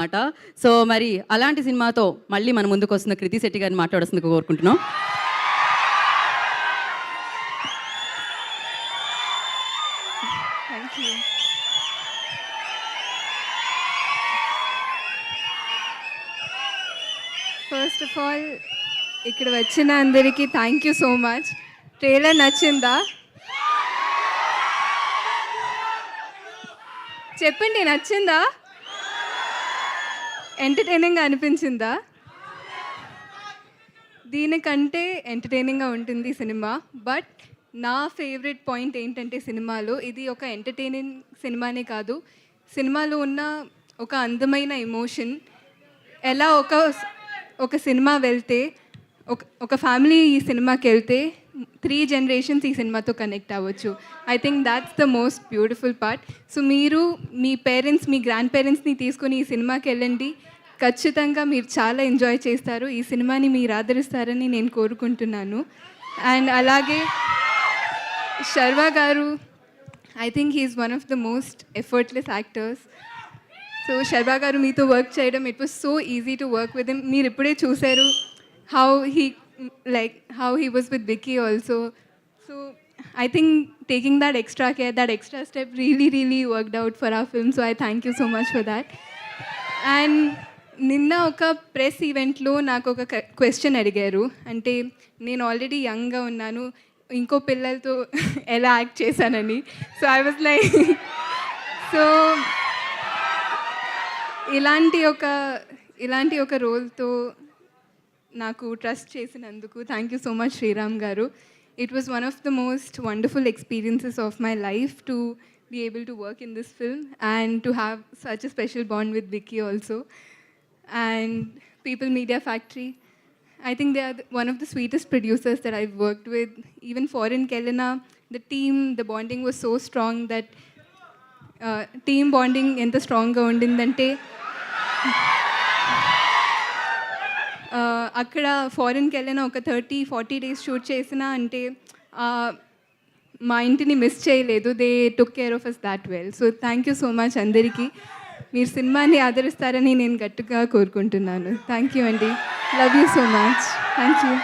మాట. సో మరి అలాంటి సినిమాతో మళ్ళీ మన ముందుకు వస్తున్న కృతి శెట్టి గారిని మాట్లాడాల్సిందిగా కోరుకుంటున్నాం. Thank you. First of all ఇక్కడ వచ్చిన అందరికీ thank you so much. Trailer నచ్చిందా? చెప్పండి, నచ్చిందా? ఎంటర్టైనింగ్గా అనిపించిందా? దీనికంటే ఎంటర్టైనింగ్గా ఉంటుంది సినిమా. బట్ నా ఫేవరెట్ పాయింట్ ఏంటంటే సినిమాలో ఇది ఒక ఎంటర్టైనింగ్ సినిమానే కాదు, సినిమాలో ఉన్న ఒక అందమైన ఎమోషన్. ఎలా ఒక సినిమా వెళ్తే ఒక ఫ్యామిలీ ఈ సినిమాకి వెళ్తే 3 generations ఈ సినిమాతో కనెక్ట్ అవ్వచ్చు. I think that's the most beautiful part. So మీరు మీ పేరెంట్స్, మీ గ్రాండ్ పేరెంట్స్ని తీసుకొని ఈ సినిమాకి వెళ్ళండి. ఖచ్చితంగా మీరు చాలా ఎంజాయ్ చేస్తారు. ఈ సినిమాని మీరు ఆదరిస్తారని నేను కోరుకుంటున్నాను. అండ్ అలాగే శర్వా గారు, I think he's one of the most effortless actors. So Sharwa గారు మీతో వర్క్ చేయడం, it was so easy to work with him. మీరు ఇప్పుడే చూశారు how he was with Vicky also. So I think taking that extra care, that extra step really worked out for our film. So I thank you so much for that. And నిన్న ఒక press ఈవెంట్లో నాకు ఒక question అడిగారు. అంటే నేను already యంగ్గా ఉన్నాను, ఇంకో పిల్లలతో ఎలా యాక్ట్ చేశానని. So I was like so ఇలాంటి ఒక రోల్తో నాకు ట్రస్ట్ చేసినందుకు thank you so much Sriram garu. It was one of the most wonderful experiences of my life to be able to work in this film and to have such a special bond with Vicky also. And people media factory, I think they are one of the sweetest producers that I've worked with. Even foreign Kelena, the team, the bonding was so strong that team bonding enta strong ga undindante అక్కడ ఫారిన్కి వెళ్ళిన ఒక 30-40 days shoot చేసిన అంటే మా ఇంటిని miss చేయలేదు. They took care of us that well. So thank you so much అందరికీ. మీరు సినిమాని ఆదరిస్తారని నేను గట్టిగా కోరుకుంటున్నాను. థ్యాంక్ యూ అండి. Love you so much. Thank you.